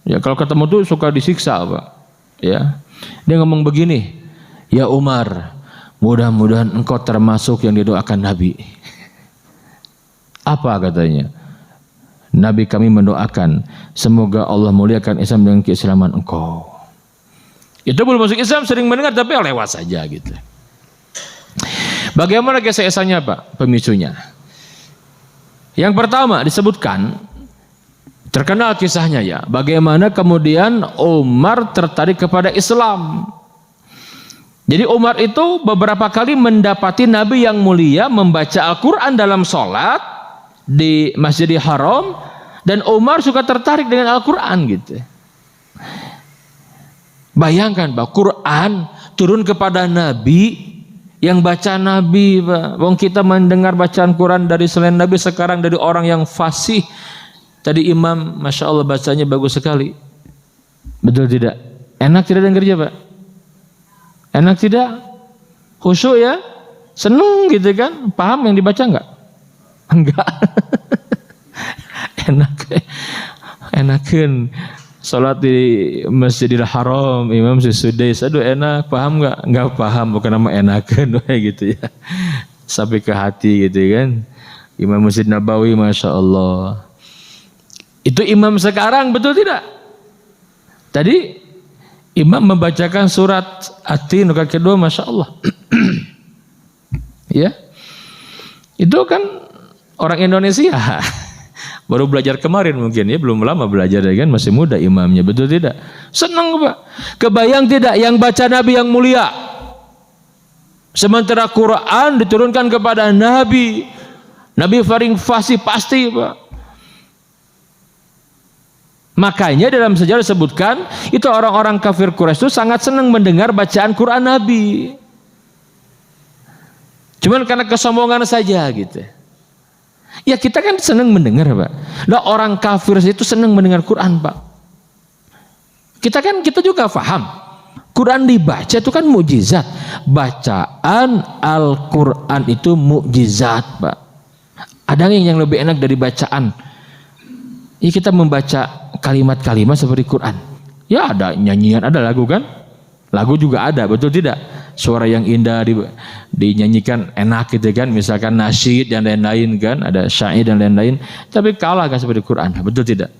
Ya kalau ketemu tuh suka disiksa Pak. Ya. Dia ngomong begini, "Ya Umar, mudah-mudahan engkau termasuk yang didoakan Nabi." Apa katanya? "Nabi kami mendoakan, semoga Allah muliakan Islam dengan keislaman engkau." Itu belum masuk Islam, sering mendengar tapi lewat saja gitu. Bagaimana kisah-kisahnya Pak? Pemicunya. Yang pertama disebutkan, terkenal kisahnya ya, bagaimana kemudian Umar tertarik kepada Islam. Jadi Umar itu beberapa kali mendapati Nabi yang mulia membaca Al-Quran dalam sholat di Masjidil Haram, dan Umar suka tertarik dengan Al-Quran gitu. Bayangkan Pak, Quran turun kepada Nabi, yang baca Nabi Pak. Wong kita mendengar bacaan Quran dari selain Nabi sekarang dari orang yang fasih. Tadi imam, Masya Allah bacanya bagus sekali. Betul tidak? Enak tidak dengarnya Pak? Enak tidak? Khusyuk ya? Seneng gitu kan? Paham yang dibaca enggak? Enggak. Enakan sholat di Masjidil Haram, imam sesudais, aduh enak, paham enggak? Enggak paham, bukan nama enakan gitu ya. Sampai ke hati gitu kan. Imam Masjid Nabawi, Masya Allah. Itu imam sekarang, betul tidak? Tadi imam membacakan surat At-Tin ayat kedua, Masya Allah. Ya, itu kan orang Indonesia. Baru belajar kemarin mungkin ya, belum lama belajar ya kan, masih muda imamnya, betul tidak? Senang Pak. Kebayang tidak yang baca Nabi yang mulia, sementara Quran diturunkan kepada Nabi paling fasih pasti Pak. Makanya dalam sejarah disebutkan itu orang-orang kafir Quraisy itu sangat senang mendengar bacaan Quran Nabi. Cuman karena kesombongan saja gitu. Ya kita kan senang mendengar Pak. Nah orang kafir itu senang mendengar Quran Pak. Kita juga paham. Quran dibaca itu kan mukjizat. Bacaan Al-Quran itu mukjizat Pak. Ada yang lebih enak dari bacaan? Ya kita membaca kalimat-kalimat seperti Quran. Ya ada nyanyian, ada lagu kan? Lagu juga ada, betul tidak? Suara yang indah dinyanyikan enak gitu kan, misalkan nasyid dan lain-lain kan, ada syair dan lain-lain, tapi kalah kan seperti Quran, betul tidak?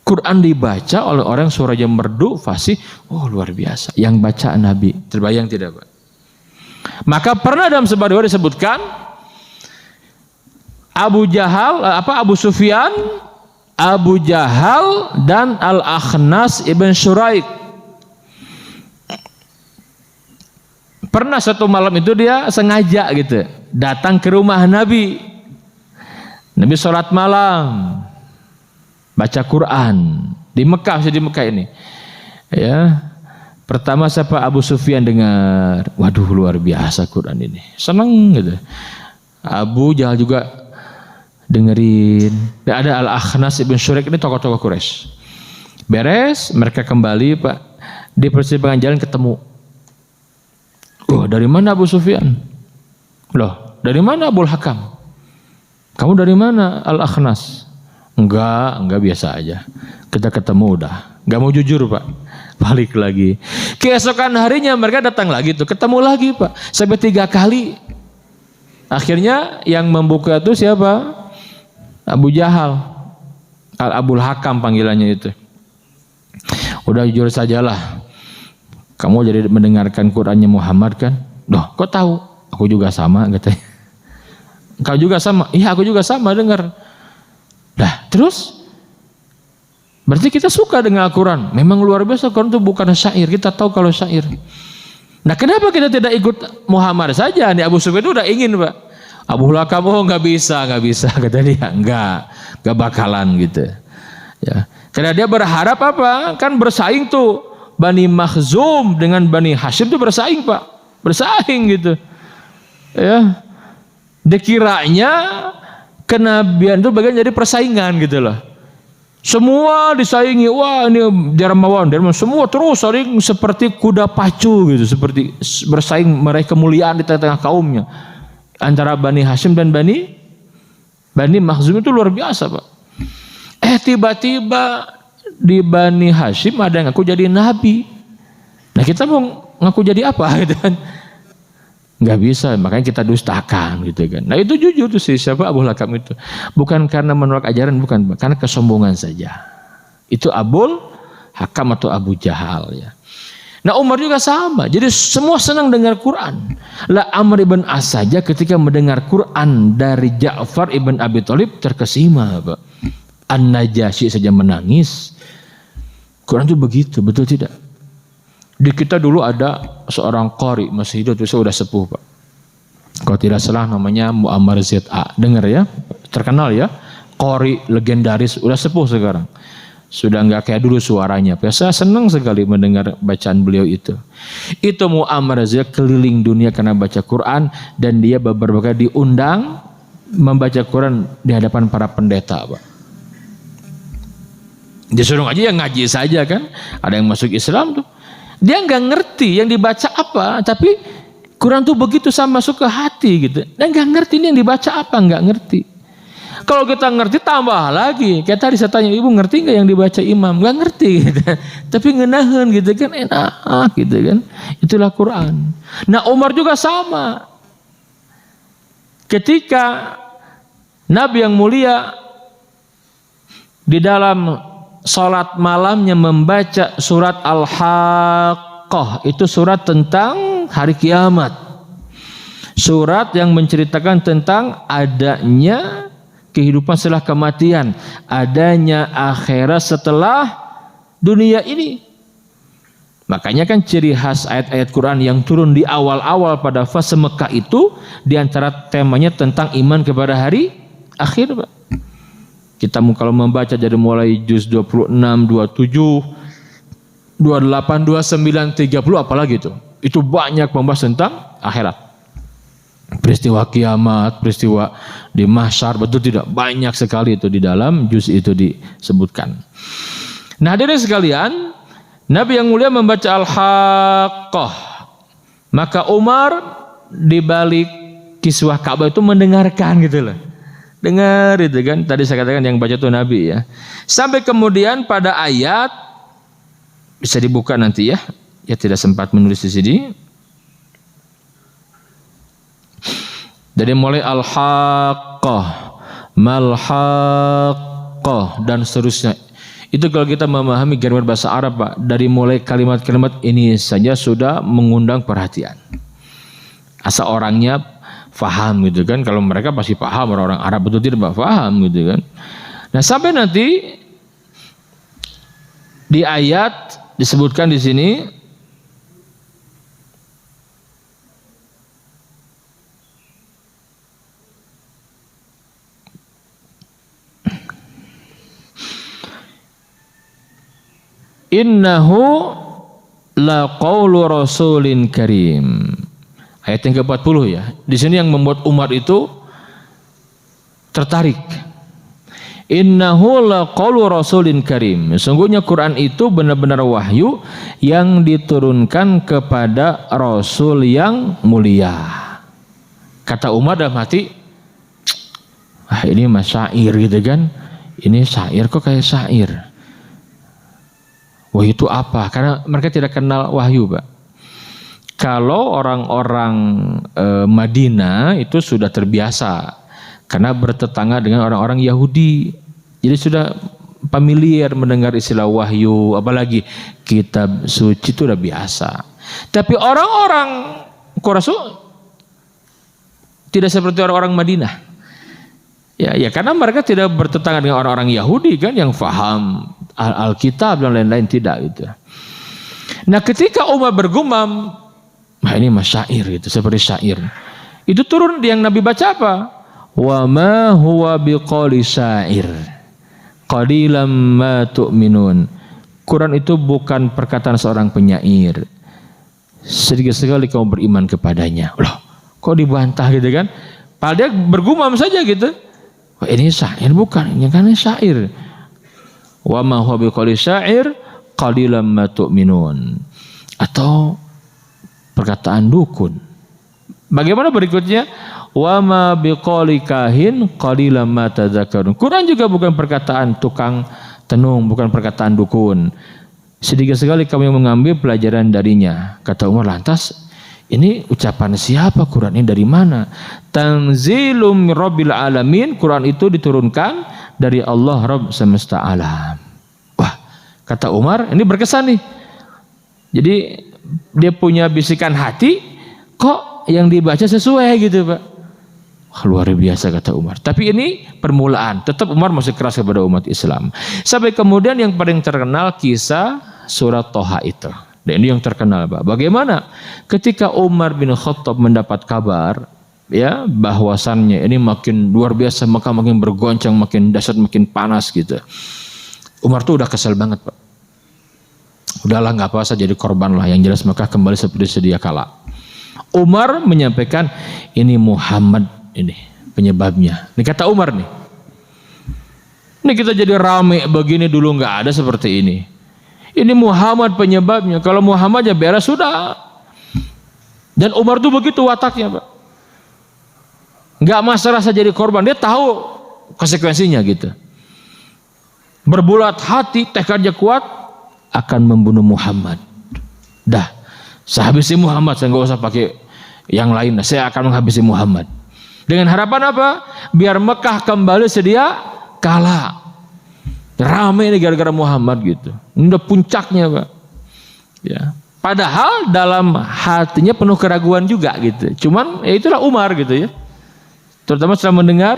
Quran dibaca oleh orang suaranya merdu, fasih, oh luar biasa. Yang baca Nabi, terbayang tidak Pak? Maka pernah dalam sebuah riwayat disebutkan Abu Sufyan, Abu Jahal dan Al-Akhnas ibn Syuraik. Pernah satu malam itu dia sengaja gitu datang ke rumah Nabi. Nabi sholat malam, baca Quran di Mekah, di Mekah ini. Ya, pertama siapa? Abu Sufyan dengar, waduh luar biasa Quran ini, senang gitu. Abu Jahal juga dengerin. Dan ada Al-Akhnas ibn Syuraik, ini tokoh-tokoh Quraisy. Beres, mereka kembali Pak, di persimpangan jalan ketemu. Oh, dari mana Abu Sufyan? Loh, dari mana Abul Hakam? Kamu dari mana Al-Akhnas? Enggak biasa aja. Kita ketemu udah. Enggak mau jujur Pak. Balik lagi. Keesokan harinya mereka datang lagi tuh, ketemu lagi Pak. Sampai 3 kali. Akhirnya yang membuka itu siapa? Abu Jahal. Al-Abul Hakam panggilannya itu. Udah jujur sajalah. Kamu jadi mendengarkan Qurannya Muhammad kan? Loh, kok tahu? Aku juga sama katanya. Kau juga sama? Iya, aku juga sama dengar. Nah, terus? Berarti kita suka dengan Al-Quran. Memang luar biasa, Al-Quran itu bukan syair. Kita tahu kalau syair. Nah, kenapa kita tidak ikut Muhammad saja? Nih Abu Sufyan itu udah ingin Pak. Abu Hakam, oh nggak bisa kata dia. Nggak bakalan gitu. Ya, karena dia berharap apa? Kan bersaing tuh. Bani Makhzum dengan Bani Hashim itu bersaing Pak, bersaing gitu ya. Dikiranya kenabian itu bagian dari persaingan gitu loh, semua disaingi. Wah ini dermawan semua terus saling seperti kuda pacu gitu, seperti bersaing meraih kemuliaan di tengah-tengah kaumnya. Antara Bani Hashim dan Bani Makhzum itu luar biasa Pak. Tiba-tiba di Bani Hashim ada yang ngaku jadi nabi. Nah kita mau ngaku jadi apa gitu kan? Nggak bisa, makanya kita dustakan gitu kan. Nah itu jujur tuh si siapa Abu Lahab itu. Bukan karena menolak ajaran, bukan, karena kesombongan saja. Itu Abul Hakam atau Abu Jahal ya. Nah Umar juga sama. Jadi semua senang dengar Quran. Lah Amr ibn As saja ketika mendengar Quran dari Ja'far ibn Abi Thalib terkesima, Pak. An-Najasyi saja menangis. Quran itu begitu, betul tidak? Di kita dulu ada seorang qari masih hidup, itu sudah sepuh, Pak. Kalau tidak salah namanya Muammar ZA. Dengar ya, terkenal ya. Qari legendaris, udah sepuh sekarang. Sudah enggak kayak dulu suaranya. Saya senang sekali mendengar bacaan beliau itu. Itu Muammar ZA keliling dunia karena baca Quran, dan dia beberapa kali diundang membaca Quran di hadapan para pendeta, Pak. Disuruh aja yang ngaji saja kan. Ada yang masuk Islam tuh. Dia nggak ngerti yang dibaca apa, tapi Quran tuh begitu sama masuk ke hati gitu. Dan nggak ngerti ini yang dibaca apa, nggak ngerti. Kalau kita ngerti tambah lagi. Kayak tadi saya tanya, ibu ngerti nggak yang dibaca imam? Nggak ngerti gitu. Tapi ngenahen gitu kan, enak gitu kan. Itulah Quran. Nah Umar juga sama. Ketika Nabi yang mulia di dalam salat malamnya membaca surat Al-Haqqah, itu surat tentang hari kiamat. Surat yang menceritakan tentang adanya kehidupan setelah kematian, adanya akhirat setelah dunia ini. Makanya kan ciri khas ayat-ayat Quran yang turun di awal-awal pada fase Mekah itu diantara temanya tentang iman kepada hari akhir, Pak. Kita kalau membaca dari mulai juz 26, 27, 28, 29, 30 apalagi itu. Itu banyak membahas tentang akhirat. Peristiwa kiamat, peristiwa di mahsyar, betul tidak? Banyak sekali itu di dalam juz itu disebutkan. Nah, hadirin sekalian, Nabi yang mulia membaca Al-Haqqah. Maka Umar di balik kiswah Ka'bah itu mendengarkan gitu loh. Dengar itu kan, tadi saya katakan yang baca itu Nabi ya. Sampai kemudian pada ayat, bisa dibuka nanti ya. Ya tidak sempat menulis di sini. Dari mulai Al-Haqqah, Mal-Haqqah dan seterusnya. Itu kalau kita memahami grammar bahasa Arab, Pak, dari mulai kalimat-kalimat ini saja sudah mengundang perhatian. Asal orangnya faham gitu kan. Kalau mereka pasti paham, orang-orang Arab betul tidak paham gitu kan. Nah sampai nanti di ayat disebutkan di sini innahu la qaulu rasulin karim. Ayat yang ke-40 ya. Di sini yang membuat Umar itu tertarik. Innahu laqaulu rasulin karim. Sungguhnya Quran itu benar-benar wahyu yang diturunkan kepada Rasul yang mulia. Kata Umar dalam hati, ini mah syair gitu kan. Ini syair kok kayak syair. Wah itu apa? Karena mereka tidak kenal wahyu, Pak. Kalau orang-orang Madinah itu sudah terbiasa karena bertetangga dengan orang-orang Yahudi, jadi sudah familiar mendengar istilah wahyu, apalagi kitab suci itu sudah biasa. Tapi orang-orang Quraisy tidak seperti orang-orang Madinah. Ya karena mereka tidak bertetangga dengan orang-orang Yahudi kan yang faham Alkitab dan lain-lain, tidak gitu. Nah ketika Umar bergumam, nah ini mah syair gitu, seperti syair. Itu turun yang Nabi baca apa? Wa ma huwa biqauli syair. Qalilam ma tu'minun. Quran itu bukan perkataan seorang penyair. Sedikit sekali kamu beriman kepadanya. Loh, kok dibantah gitu kan? Padahal dia bergumam saja gitu. Wah, ini syair bukan, ini kan syair. Wa ma huwa biqauli syair qalilam ma tu'minun. Atau perkataan dukun. Bagaimana berikutnya? Wa ma biqauli kahin qalilam ma tadzakkarun. Quran juga bukan perkataan tukang tenung, bukan perkataan dukun. Sedikit sekali kami mengambil pelajaran darinya. Kata Umar, lantas ini ucapan siapa? Quran ini dari mana? Tanzilum Rabbil Alamin. Quran itu diturunkan dari Allah Rabb semesta alam. Wah, kata Umar, ini berkesan nih. Jadi dia punya bisikan hati, kok yang dibaca sesuai gitu Pak. Wah, luar biasa kata Umar. Tapi ini permulaan. Tetap Umar masih keras kepada umat Islam. Sampai kemudian yang paling terkenal kisah surat Toha itu. Dan ini yang terkenal Pak. Bagaimana ketika Umar bin Khattab mendapat kabar ya bahwasannya ini makin luar biasa, maka makin bergoncang, makin dahsyat, makin panas gitu. Umar tuh udah kesel banget Pak. Udahlah nggak apa-apa, saya jadi korban lah. Yang jelas Mekah kembali seperti sedia kala. Umar menyampaikan ini Muhammad ini penyebabnya. Ini kata Umar nih. Ini kita jadi rame begini, dulu nggak ada seperti ini. Ini Muhammad penyebabnya. Kalau Muhammad ya beres sudah. Dan Umar tuh begitu wataknya Pak. Nggak masalah saya jadi korban. Dia tahu konsekuensinya gitu. Berbulat hati, tekadnya kuat, akan membunuh Muhammad. Dah, saya habisi Muhammad. Saya nggak usah pakai yang lain. Saya akan menghabisi Muhammad. Dengan harapan apa? Biar Mekah kembali sedia kala. Ramai ini gara-gara Muhammad gitu. Ini udah puncaknya Pak. Ya. Padahal dalam hatinya penuh keraguan juga gitu. Cuman ya itulah Umar gitu ya. Terutama setelah mendengar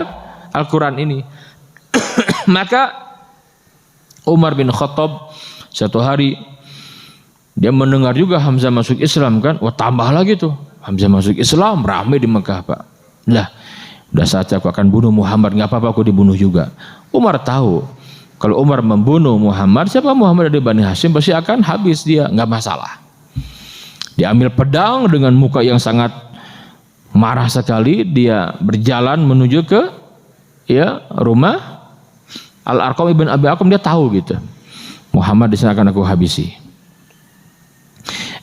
Al-Quran ini. Maka Umar bin Khattab satu hari dia mendengar juga Hamzah masuk Islam kan. Wah, tambah lagi tuh. Hamzah masuk Islam, ramai di Mekah Pak. Lah, udah saatnya aku akan bunuh Muhammad. Nggak apa-apa aku dibunuh juga. Umar tahu kalau Umar membunuh Muhammad, siapa Muhammad dari Bani Hashim pasti akan habis dia, nggak masalah. Dia ambil pedang dengan muka yang sangat marah sekali, dia berjalan menuju ke ya rumah Al-Arqam ibn Abi Arqam. Dia tahu gitu, Muhammad di sana akan aku habisi.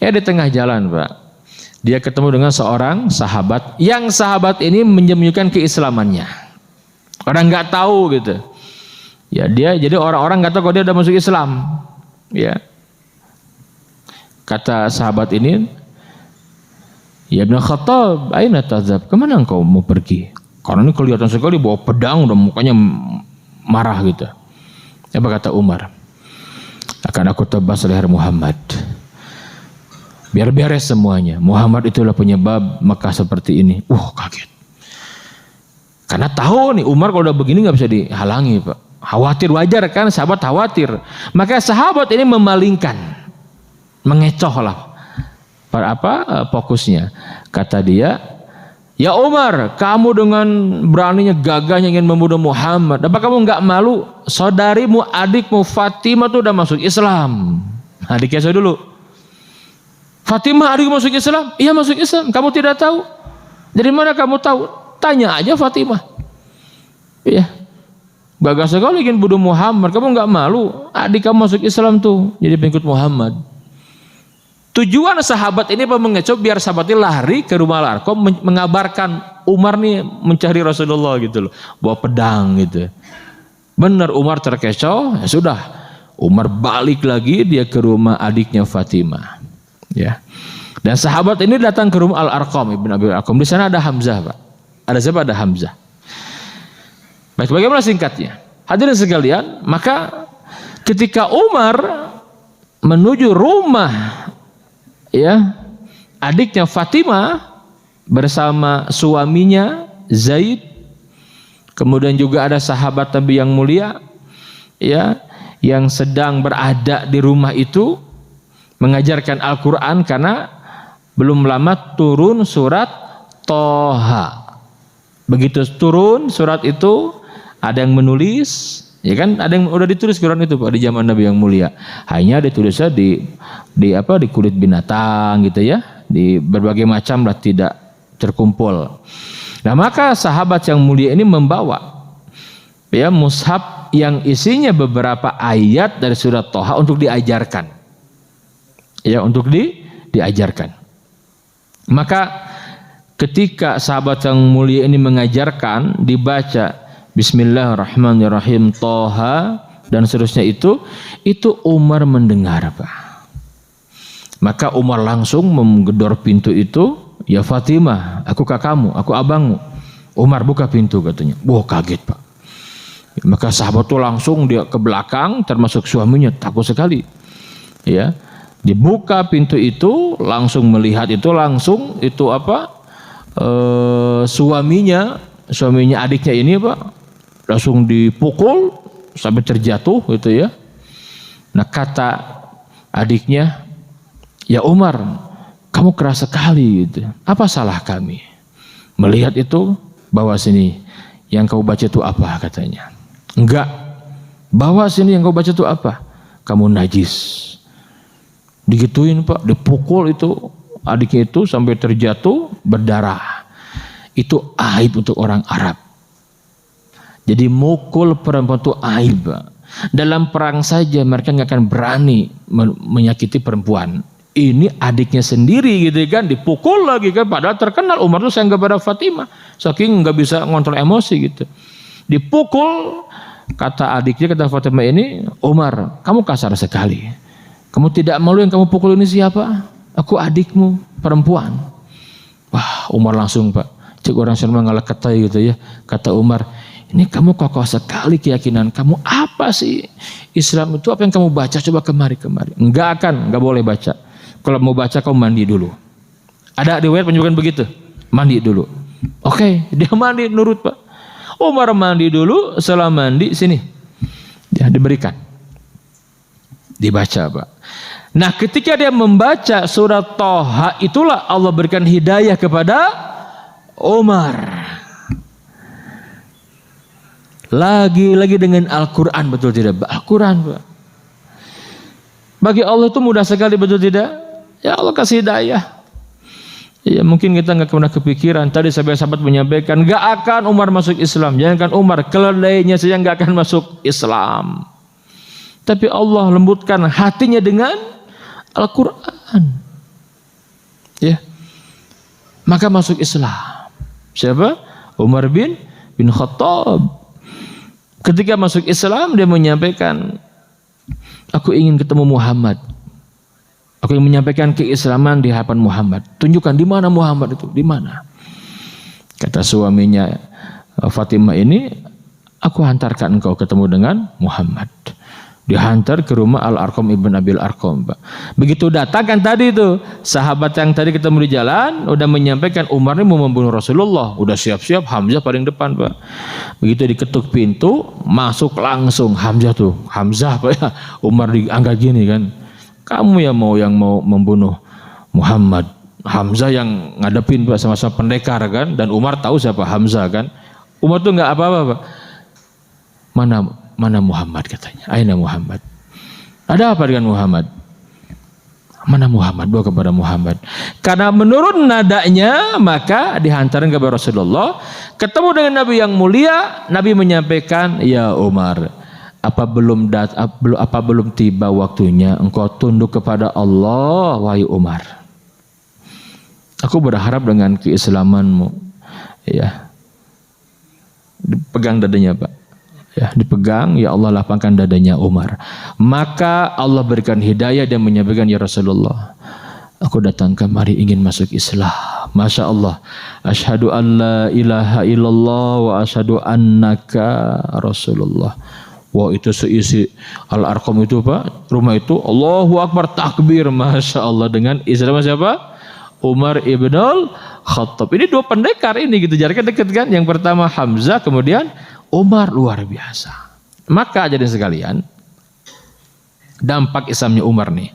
Di tengah jalan Pak, dia ketemu dengan seorang sahabat, yang sahabat ini menyembunyikan keislamannya. Orang nggak tahu gitu. Ya dia jadi orang-orang nggak tahu kalau dia udah masuk Islam. Ya. Kata sahabat ini, ya Ibn Khattab, aina tazhab? Kemana engkau mau pergi? Karena ini kelihatan sekali bawa pedang, udah mukanya marah gitu. Apa kata Umar? Akan aku tebas leher Muhammad. Biar beres semuanya. Muhammad itulah penyebab Mekah seperti ini. Kaget. Karena tahu nih Umar kalau udah begini nggak bisa dihalangi Pak. Khawatir, wajar kan, sahabat khawatir. Maka sahabat ini memalingkan, mengecoh lah fokusnya. Kata dia, ya Umar, kamu dengan beraninya gagahnya ingin membunuh Muhammad, apa kamu nggak malu? Saudarimu, adikmu Fatimah tuh udah masuk Islam. Adiknya saya dulu, Fatimah adik masuk Islam? Iya masuk Islam. Kamu tidak tahu? Dari mana kamu tahu? Tanya aja Fatimah. Iya. Gagah sekali ingin bunuh Muhammad. Kamu nggak malu? Adik kamu masuk Islam tuh, jadi pengikut Muhammad. Tujuan sahabat ini mengecoh biar sahabatnya lari ke rumah Al-Arqam mengabarkan Umar nih mencari Rasulullah gitu loh, bawa pedang gitu. Benar Umar terkecoh, ya sudah. Umar balik lagi dia ke rumah adiknya Fatimah. Ya. Dan sahabat ini datang ke rumah Al-Arqam ibn Abi Arqam. Di sana ada Hamzah Pak. Ada siapa? Ada Hamzah. Baik, bagaimana singkatnya? Hadirin sekalian, maka ketika Umar menuju rumah ya adiknya Fatimah bersama suaminya Zaid, kemudian juga ada sahabat Nabi yang mulia ya yang sedang berada di rumah itu mengajarkan Al-Quran, karena belum lama turun surat Toha. Begitu turun surat itu, ada yang menulis, ya kan, ada yang udah ditulis Quran itu Pak di zaman Nabi yang mulia. Hanya ditulisnya di kulit binatang gitu ya, di berbagai macam lah, tidak terkumpul. Nah maka sahabat yang mulia ini membawa ya mushaf yang isinya beberapa ayat dari surat Toha untuk diajarkan, ya untuk diajarkan. Maka ketika sahabat yang mulia ini mengajarkan, dibaca Bismillahirrahmanirrahim, Toha dan seterusnya itu Umar mendengar, Pak. Maka Umar langsung menggedor pintu itu, ya Fatimah, aku kakakmu, aku abangmu. Umar buka pintu katanya. Wah, kaget, Pak. Maka sahabat itu langsung dia ke belakang, termasuk suaminya, takut sekali. Ya, dibuka pintu itu, langsung melihat itu, langsung itu apa? Suaminya adiknya ini, Pak, langsung dipukul sampai terjatuh gitu ya. Nah, kata adiknya, ya Umar, kamu keras sekali gitu. Apa salah kami? Melihat itu, bawa sini yang kau baca itu apa katanya. Enggak, bawa sini yang kau baca itu apa? Kamu najis. Digituin, Pak, dipukul itu adiknya itu sampai terjatuh berdarah. Itu aib untuk orang Arab. Jadi mukul perempuan itu aib, Pak. Dalam perang saja mereka nggak akan berani menyakiti perempuan. Ini adiknya sendiri gitu kan, dipukul lagi kan, padahal terkenal Umar itu sayang kepada Fatimah, saking nggak bisa ngontrol emosi gitu. Dipukul, kata adiknya, kata Fatimah ini, Umar, kamu kasar sekali. Kamu tidak malu yang kamu pukul ini siapa? Aku adikmu, perempuan. Wah, Umar langsung, Pak, cek orang Syarma ngalah ketai gitu ya. Kata Umar, ini kamu kokoh sekali keyakinan kamu. Apa sih Islam itu? Apa yang kamu baca? Coba kemari. Enggak boleh baca. Kalau mau baca kau mandi dulu. Ada riwayat penjelasan begitu. Mandi dulu. Oke, dia mandi nurut, Pak. Umar mandi dulu, setelah mandi sini. Ya, diberikan. Dibaca, Pak. Nah, ketika dia membaca surat Thaha, itulah Allah berikan hidayah kepada Umar. Lagi dengan Al-Quran, betul tidak? Al-Quran, Pak. Bagi Allah itu mudah sekali, betul tidak? Ya Allah kasih hidayah. Ya mungkin kita nggak pernah kepikiran. Tadi sahabat menyampaikan, nggak akan Umar masuk Islam. Jangankan Umar, keledainya saja nggak akan masuk Islam. Tapi Allah lembutkan hatinya dengan Al-Quran. Ya, maka masuk Islam. Siapa? Umar bin Khattab. Ketika masuk Islam, dia menyampaikan, aku ingin ketemu Muhammad. Aku ingin menyampaikan keislaman di hadapan Muhammad. Tunjukkan di mana Muhammad itu, di mana? Kata suaminya Fatimah ini, aku hantarkan engkau ketemu dengan Muhammad. Dihantar ke rumah Al-Arqam ibn Abil Arqam, Pak. Begitu datang kan tadi itu sahabat yang tadi ketemu di jalan udah menyampaikan Umar ini mau membunuh Rasulullah, udah siap-siap, Hamzah paling depan, Pak. Begitu diketuk pintu, masuk langsung Hamzah, Pak ya. Umar diangkat gini kan, kamu yang mau membunuh Muhammad. Hamzah yang ngadepin, Pak, sama-sama pendekar kan, dan Umar tahu siapa Hamzah kan. Umar tuh nggak apa-apa, Pak. Mana Muhammad katanya? Aina Muhammad? Ada apa dengan Muhammad? Mana Muhammad? Bawa kepada Muhammad. Karena menurut nadanya maka dihantarkan kepada Rasulullah. Ketemu dengan Nabi yang mulia, Nabi menyampaikan, ya Umar, apa belum tiba waktunya engkau tunduk kepada Allah, wahai Umar? Aku berharap dengan keislamanmu. Ya, dipegang dadanya, Pak. Ya, dipegang, ya Allah lapangkan dadanya Umar. Maka Allah berikan hidayah dan menyampaikan, ya Rasulullah, aku datang kemari ingin masuk Islam. Masya Allah. Asyhadu an la ilaha illallah wa asyhadu annaka Rasulullah. Wah, itu seisi Al-Arqam itu, Pak, rumah itu Allahu Akbar, takbir, Masya Allah, dengan Islam siapa? Umar ibn Khattab. Ini dua pendekar ini gitu, jaraknya dekat kan. Yang pertama Hamzah, kemudian Umar, luar biasa. Maka jadi sekalian, dampak Islamnya Umar nih.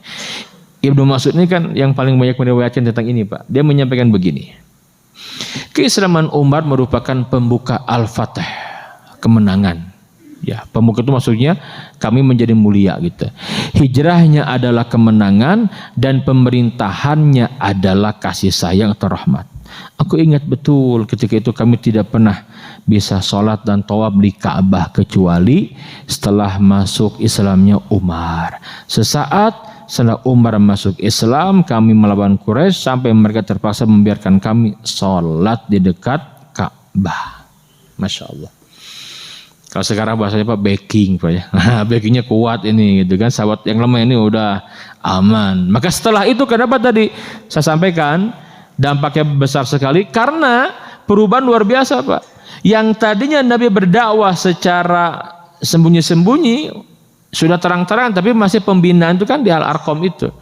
Ibnu Mas'ud ini kan yang paling banyak meriwayatkan tentang ini, Pak. Dia menyampaikan begini. Keislaman Umar merupakan pembuka Al-Fatih, kemenangan. Ya, pembuka itu maksudnya kami menjadi mulia gitu. Hijrahnya adalah kemenangan dan pemerintahannya adalah kasih sayang atau rahmat. Aku ingat betul ketika itu kami tidak pernah bisa sholat dan tawaf di Ka'bah kecuali setelah masuk Islamnya Umar. Sesaat setelah Umar masuk Islam, kami melawan Quraisy sampai mereka terpaksa membiarkan kami sholat di dekat Ka'bah. Masya Allah. Kalau sekarang bahasanya Pak backing Pak ya. Backingnya kuat ini gitu kan. Sahabat yang lemah ini udah aman. Maka setelah itu kenapa tadi saya sampaikan dampaknya besar sekali karena perubahan luar biasa Pak. Yang tadinya Nabi berdakwah secara sembunyi-sembunyi sudah terang-terang tapi masih pembinaan itu kan di Al-Arqam itu.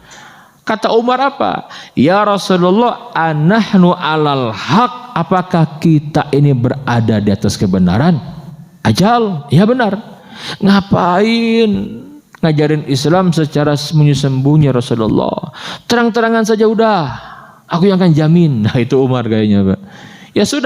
Kata Umar apa? Ya Rasulullah, anahnu alal haq, apakah kita ini berada di atas kebenaran? Ajal, ya benar. Ngapain ngajarin Islam secara sembunyi-sembunyi Rasulullah? Terang-terangan saja udah. Aku yang akan jamin. Nah itu Umar kayaknya Pak. Ya sudah.